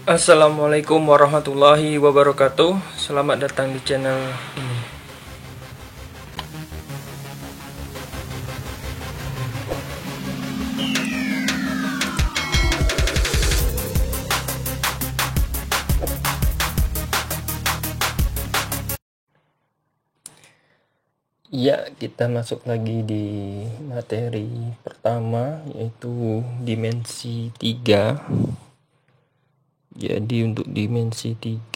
Assalamualaikum warahmatullahi wabarakatuh. Selamat datang di channel ini. Ya, kita masuk lagi di materi pertama, yaitu dimensi 3. Jadi untuk dimensi 3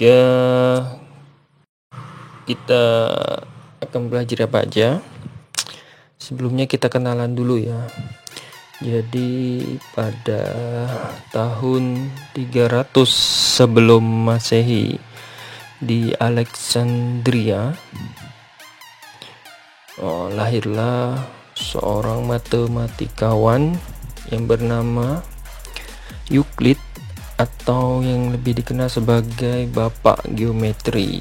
kita akan belajar apa aja. Sebelumnya kita kenalan dulu ya. Jadi pada tahun 300 sebelum Masehi di Alexandria lahirlah seorang matematikawan yang bernama Euclid, atau yang lebih dikenal sebagai Bapak Geometri.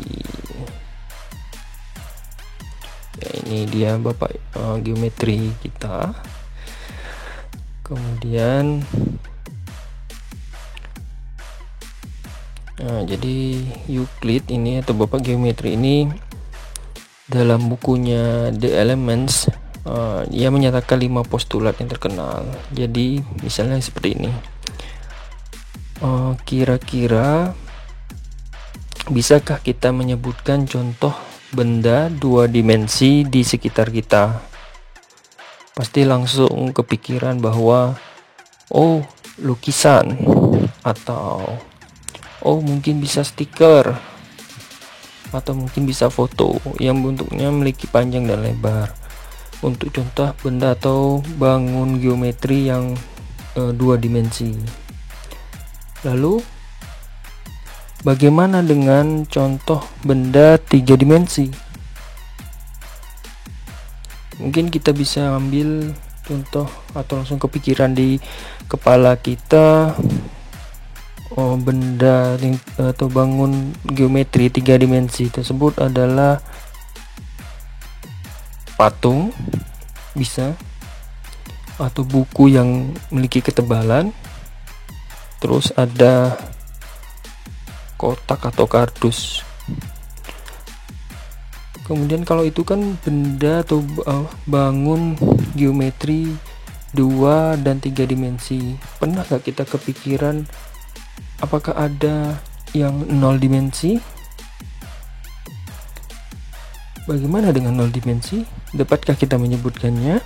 Ya, ini dia Bapak Geometri kita. Kemudian jadi Euclid ini atau Bapak Geometri ini dalam bukunya The Elements ia menyatakan 5 postulat yang terkenal. Jadi misalnya seperti ini. Kira-kira bisakah kita menyebutkan contoh benda 2 dimensi di sekitar kita? Pasti langsung kepikiran bahwa lukisan, atau mungkin bisa stiker, atau mungkin bisa foto yang bentuknya memiliki panjang dan lebar. Untuk contoh benda atau bangun geometri yang 2 dimensi. Lalu bagaimana dengan contoh benda 3 dimensi? Mungkin kita bisa ambil contoh atau langsung kepikiran di kepala kita, benda atau bangun geometri 3 dimensi tersebut adalah patung, bisa, atau buku yang memiliki ketebalan, terus ada kotak atau kardus. Kemudian kalau itu kan benda atau bangun geometri 2 dan 3 dimensi. Pernah gak kita kepikiran apakah ada yang 0 dimensi? Bagaimana dengan 0 dimensi? Dapatkah kita menyebutkannya?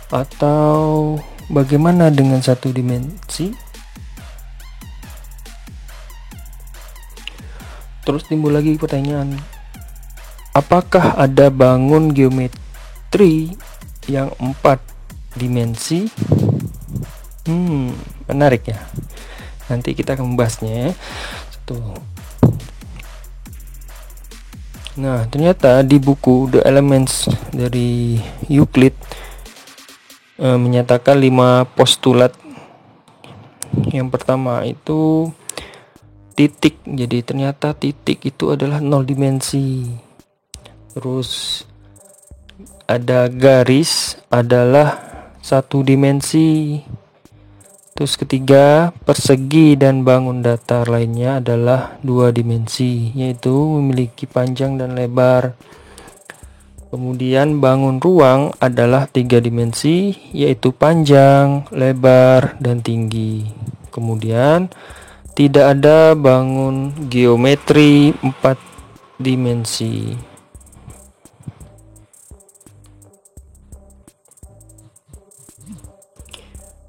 Atau bagaimana dengan 1 dimensi? Terus timbul lagi pertanyaan, apakah ada bangun geometri yang 4 dimensi? Menarik ya. Nanti kita akan membahasnya ya. Nah, ternyata di buku The Elements dari Euclid menyatakan 5 postulat. Yang pertama itu titik. Jadi ternyata titik itu adalah 0 dimensi. Terus ada garis adalah 1 dimensi. Terus ketiga, persegi dan bangun datar lainnya adalah 2 dimensi, yaitu memiliki panjang dan lebar. Kemudian bangun ruang adalah 3 dimensi, yaitu panjang, lebar, dan tinggi. Kemudian tidak ada bangun geometri 4 dimensi.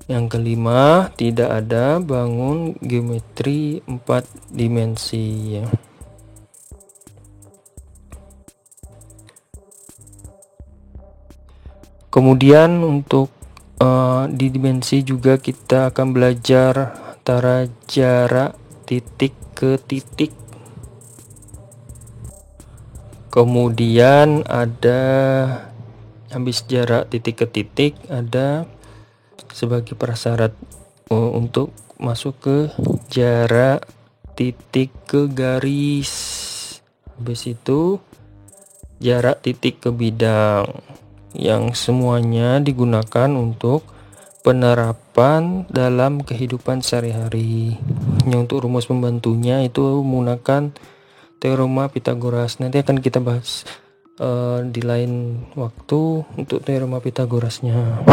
Yang kelima, tidak ada bangun geometri 4 dimensi ya. Kemudian untuk di dimensi juga kita akan belajar antara jarak titik ke titik. Kemudian ada habis jarak titik ke titik ada sebagai prasyarat untuk masuk ke jarak titik ke garis. Habis itu jarak titik ke bidang, yang semuanya digunakan untuk penerapan dalam kehidupan sehari-hari. Untuk rumus pembantunya itu menggunakan teorema Pythagoras. Nanti akan kita bahas di lain waktu untuk teorema Pythagorasnya.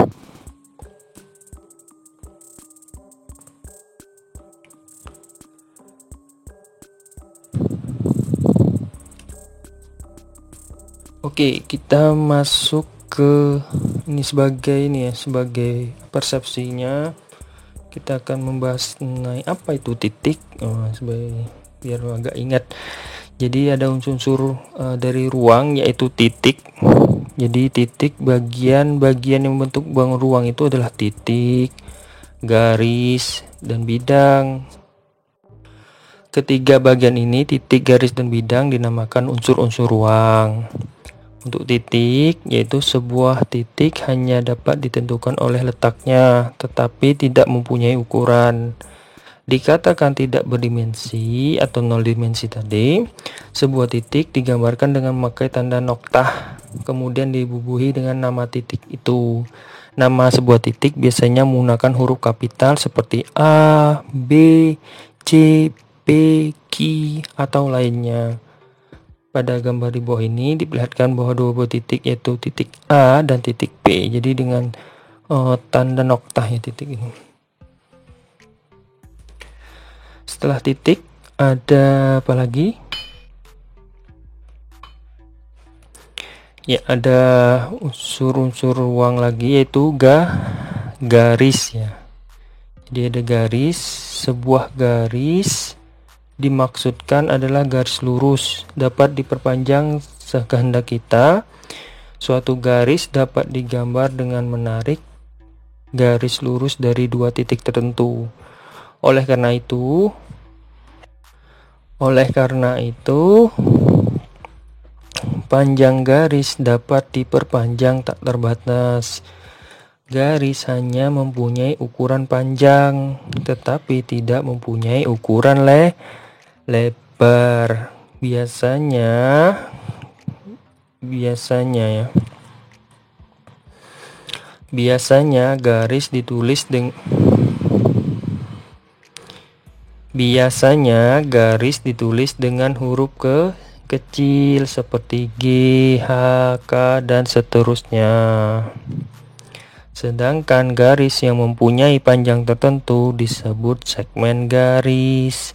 Oke, kita masuk ke ini sebagai persepsinya. Kita akan membahas mengenai apa itu titik, biar agak ingat. Jadi ada unsur-unsur dari ruang, yaitu titik. Jadi titik, bagian-bagian yang membentuk ruang itu adalah titik, garis, dan bidang. Ketiga bagian ini, titik, garis, dan bidang, dinamakan unsur-unsur ruang. Untuk titik, yaitu sebuah titik hanya dapat ditentukan oleh letaknya, tetapi tidak mempunyai ukuran. Dikatakan tidak berdimensi atau nol dimensi tadi, sebuah titik digambarkan dengan memakai tanda noktah, kemudian dibubuhi dengan nama titik itu. Nama sebuah titik biasanya menggunakan huruf kapital seperti A, B, C, P, Q, atau lainnya. Pada gambar di bawah ini diperlihatkan bahwa dua buah titik, yaitu titik A dan titik P. Jadi dengan tanda noktah ya titik ini. Setelah titik ada apa lagi? Ya, ada unsur-unsur ruang lagi, yaitu garis ya. Jadi ada garis, sebuah garis dimaksudkan adalah garis lurus, dapat diperpanjang sekehendak kita. Suatu garis dapat digambar dengan menarik garis lurus dari dua titik tertentu. Oleh karena itu, panjang garis dapat diperpanjang tak terbatas. Garis hanya mempunyai ukuran panjang, tetapi tidak mempunyai ukuran lebar. Biasanya garis ditulis dengan huruf kecil seperti G, H, K, dan seterusnya. Sedangkan garis yang mempunyai panjang tertentu disebut segmen garis,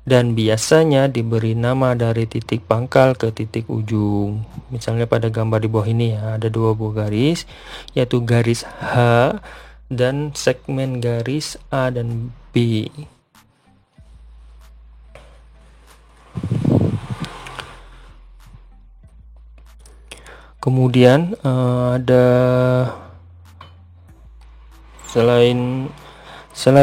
dan biasanya diberi nama dari titik pangkal ke titik ujung. Misalnya pada gambar di bawah ini ya, ada dua buah garis, yaitu garis H dan segmen garis A dan B. Kemudian ada Selain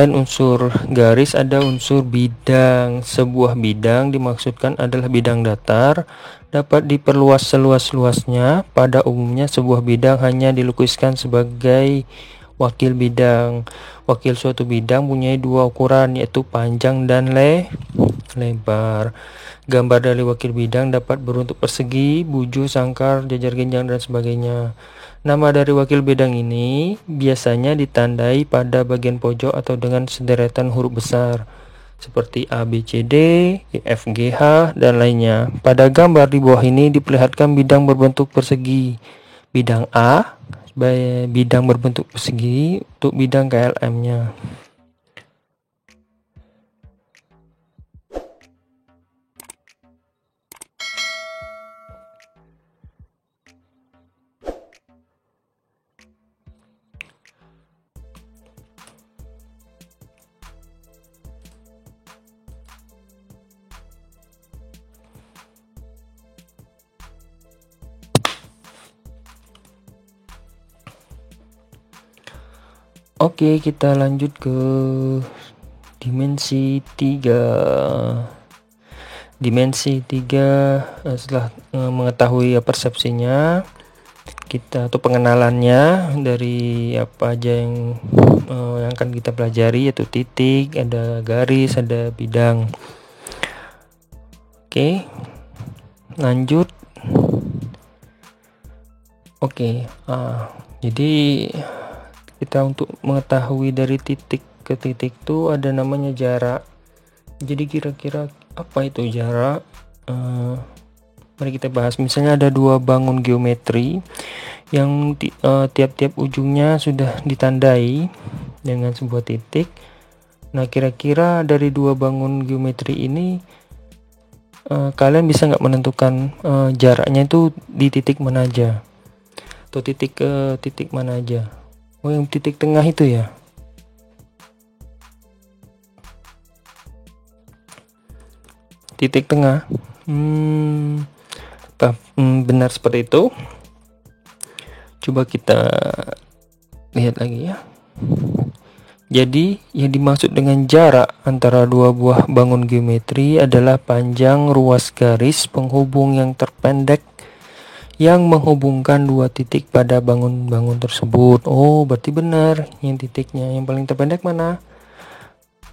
unsur garis, ada unsur bidang. Sebuah bidang dimaksudkan adalah bidang datar, dapat diperluas seluas-luasnya. Pada umumnya sebuah bidang hanya dilukiskan sebagai wakil bidang. Wakil suatu bidang punya dua ukuran, yaitu panjang dan lebar. Gambar dari wakil bidang dapat berbentuk persegi, buju, sangkar, jajar genjang, dan sebagainya. Nama dari wakil bidang ini biasanya ditandai pada bagian pojok atau dengan sederetan huruf besar seperti A, B, C, D, E, F, G, H, dan lainnya. Pada gambar di bawah ini diperlihatkan bidang berbentuk persegi. Bidang A, bidang berbentuk persegi untuk bidang KLM-nya. Oke, kita lanjut ke dimensi 3. Dimensi 3, setelah mengetahui persepsinya kita atau pengenalannya dari apa aja yang akan kita pelajari, yaitu titik, ada garis, ada bidang. Oke, lanjut. Oke, jadi kita untuk mengetahui dari titik ke titik itu ada namanya jarak. Jadi kira-kira apa itu jarak? Mari kita bahas. Misalnya ada dua bangun geometri yang tiap-tiap ujungnya sudah ditandai dengan sebuah titik. Nah, kira-kira dari dua bangun geometri ini kalian bisa nggak menentukan jaraknya itu di titik mana aja, atau titik ke titik mana aja? Oh, yang titik tengah itu ya. Titik tengah. Benar seperti itu. Coba kita lihat lagi ya. Jadi yang dimaksud dengan jarak antara dua buah bangun geometri adalah panjang ruas garis penghubung yang terpendek yang menghubungkan dua titik pada bangun-bangun tersebut. Oh, berarti benar. Yang titiknya yang paling terpendek mana?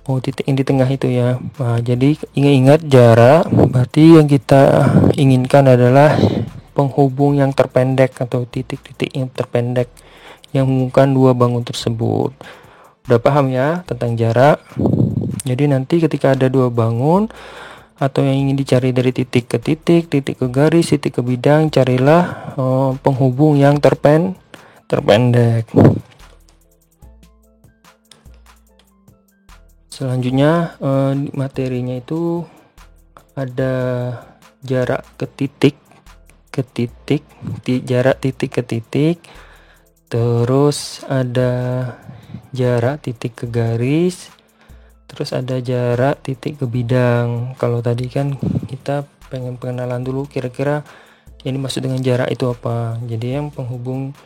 Oh, titik yang di tengah itu ya. Nah, jadi ingat jarak berarti yang kita inginkan adalah penghubung yang terpendek atau titik-titik yang terpendek yang menghubungkan dua bangun tersebut. Udah paham ya tentang jarak? Jadi nanti ketika ada dua bangun atau yang ingin dicari dari titik ke titik, titik ke garis, titik ke bidang, carilah penghubung yang terpendek. Selanjutnya materinya itu ada jarak ke titik, jarak titik ke titik, terus ada jarak titik ke garis, terus ada jarak titik ke bidang. Kalau tadi kan kita pengen pengenalan dulu kira-kira yang dimaksud dengan jarak itu apa. Jadi yang penghubung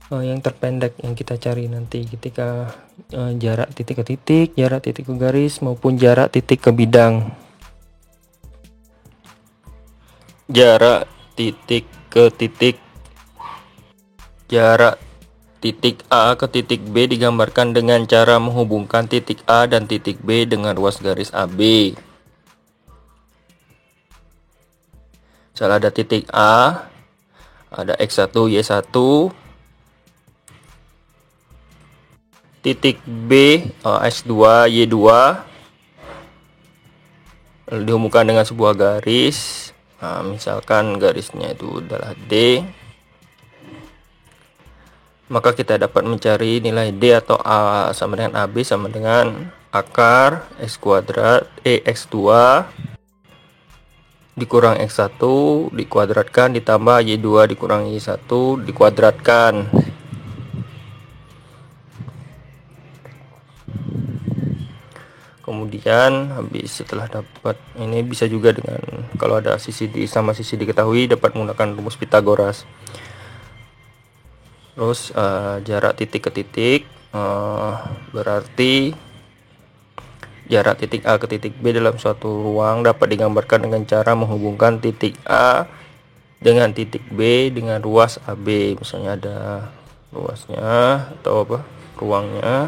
yang terpendek yang kita cari nanti ketika jarak titik ke titik, jarak titik ke garis, maupun jarak titik ke bidang. Jarak titik ke titik. Jarak titik A ke titik B digambarkan dengan cara menghubungkan titik A dan titik B dengan ruas garis AB. Misalnya ada titik A, ada X1, Y1, titik B, X2, Y2, lalu dihubungkan dengan sebuah garis. Nah, misalkan garisnya itu adalah D. Maka kita dapat mencari nilai D atau A sama dengan AB sama dengan akar X kuadrat X2 dikurang X1 dikuadratkan ditambah Y2 dikurang Y1 dikuadratkan. Kemudian habis setelah dapat ini bisa juga dengan kalau ada sisi D sama sisi diketahui dapat menggunakan rumus Pitagoras. Terus jarak titik ke titik berarti jarak titik A ke titik B dalam suatu ruang dapat digambarkan dengan cara menghubungkan titik A dengan titik B dengan ruas AB. Misalnya ada ruasnya atau apa ruangnya,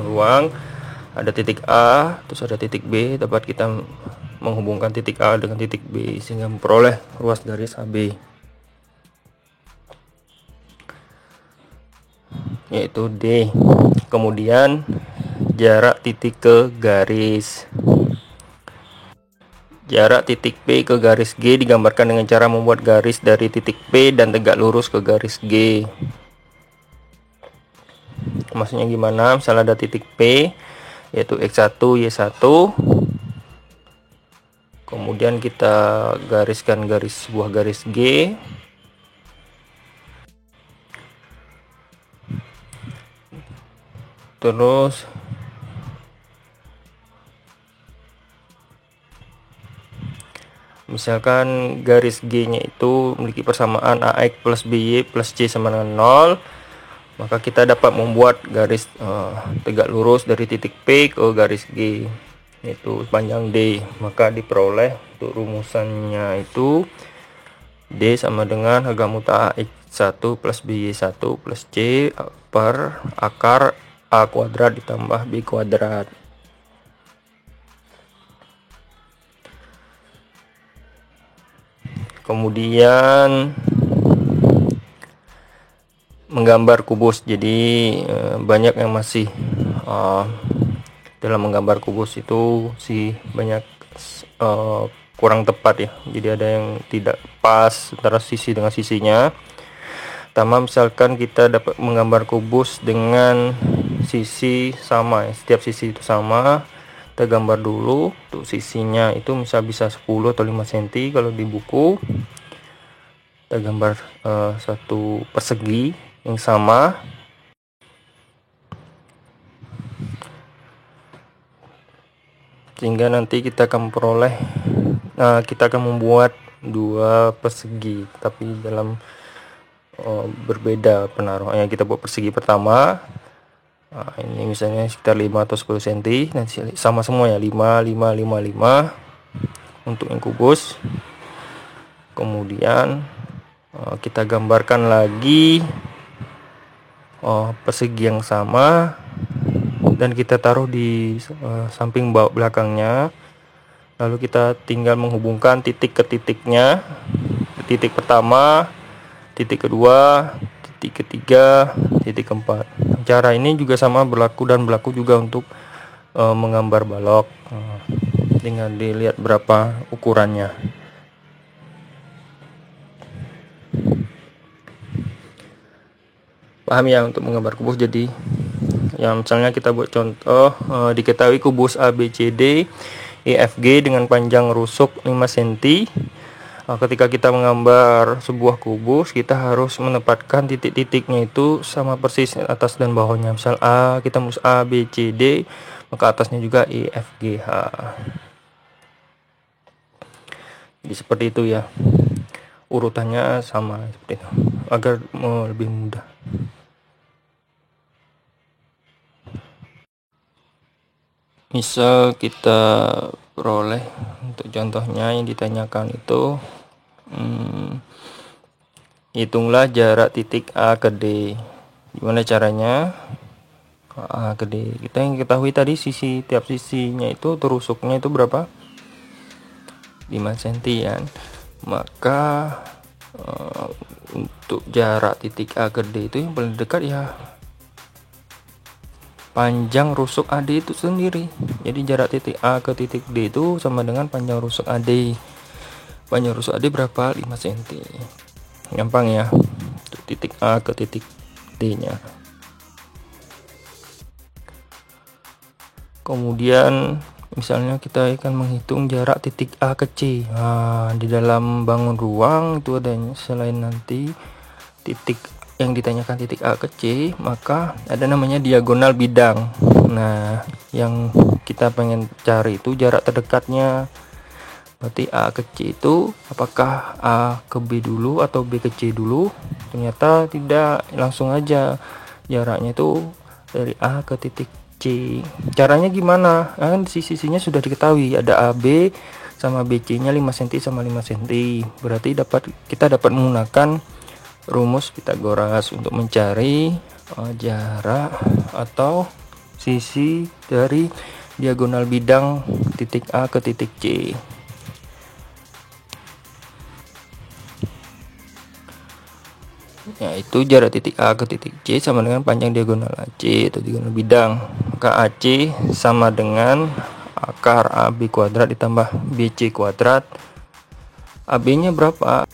ruang ada titik A terus ada titik B, dapat kita menghubungkan titik A dengan titik B sehingga memperoleh ruas garis AB, yaitu D. Kemudian jarak titik ke garis. Jarak titik P ke garis G digambarkan dengan cara membuat garis dari titik P dan tegak lurus ke garis G. Maksudnya gimana? Misalnya ada titik P yaitu X1, Y1. Kemudian kita gariskan sebuah garis G. Terus misalkan garis G-nya itu memiliki persamaan AX plus BY plus C sama dengan 0, maka kita dapat membuat garis tegak lurus dari titik P ke garis G, yaitu panjang D. Maka diperoleh untuk rumusannya itu D sama dengan harga muta AX1 plus BY1 plus C per akar A kuadrat ditambah B kuadrat. Kemudian menggambar kubus. Jadi banyak yang masih dalam menggambar kubus itu sih banyak kurang tepat ya. Jadi ada yang tidak pas antara sisi dengan sisinya. Pertama, misalkan kita dapat menggambar kubus dengan sisi sama ya, setiap sisi itu sama, kita gambar dulu untuk sisinya itu misal bisa 10 atau 5 cm. Kalau di buku kita gambar satu persegi yang sama, sehingga nanti kita akan memperoleh kita akan membuat dua persegi tapi dalam berbeda penaruhannya. Kita buat persegi pertama, ini misalnya sekitar 5 atau 10 cm, nanti sama semua ya, 5 5 5 5 untuk yang kubus. Kemudian kita gambarkan lagi persegi yang sama dan kita taruh di samping belakangnya. Lalu kita tinggal menghubungkan titik ke titiknya, titik pertama, titik kedua, titik ketiga, titik keempat. Cara ini juga sama berlaku juga untuk menggambar balok. Tinggal dilihat berapa ukurannya. Paham ya untuk menggambar kubus. Jadi yang misalnya kita buat contoh, diketahui kubus ABCD EFG dengan panjang rusuk 5 cm. Ketika kita menggambar sebuah kubus, kita harus menempatkan titik-titiknya itu sama persis atas dan bawahnya. Misal A, kita menulis A, B, C, D, maka atasnya juga E, F, G, H. Jadi seperti itu ya, urutannya sama seperti itu agar lebih mudah. Misal kita peroleh untuk contohnya yang ditanyakan itu, hitunglah jarak titik A ke D. Gimana caranya? A ke D. Kita yang ketahui tadi tiap sisinya itu terusuknya itu berapa? 5 cm ya. Maka untuk jarak titik A ke D itu yang paling dekat ya panjang rusuk AD itu sendiri. Jadi jarak titik A ke titik D itu sama dengan panjang rusuk AD. Panjang rusuk AD berapa? 5 cm. Gampang ya, untuk titik A ke titik D nya. Kemudian misalnya kita akan menghitung jarak titik A ke C. Di dalam bangun ruang itu ada selain nanti titik yang ditanyakan titik A ke C, maka ada namanya diagonal bidang. Nah, yang kita pengen cari itu jarak terdekatnya. Berarti A ke C itu apakah A ke B dulu atau B ke C dulu? Ternyata tidak, langsung aja jaraknya itu dari A ke titik C. Caranya gimana? Kan sisinya sudah diketahui, ada AB sama BC nya 5 cm sama 5 cm. Berarti kita dapat menggunakan rumus Pitagoras untuk mencari jarak atau sisi dari diagonal bidang titik A ke titik C. Yaitu jarak titik A ke titik C sama dengan panjang diagonal AC atau diagonal bidang. Maka AC sama dengan akar AB kuadrat ditambah BC kuadrat. AB nya berapa?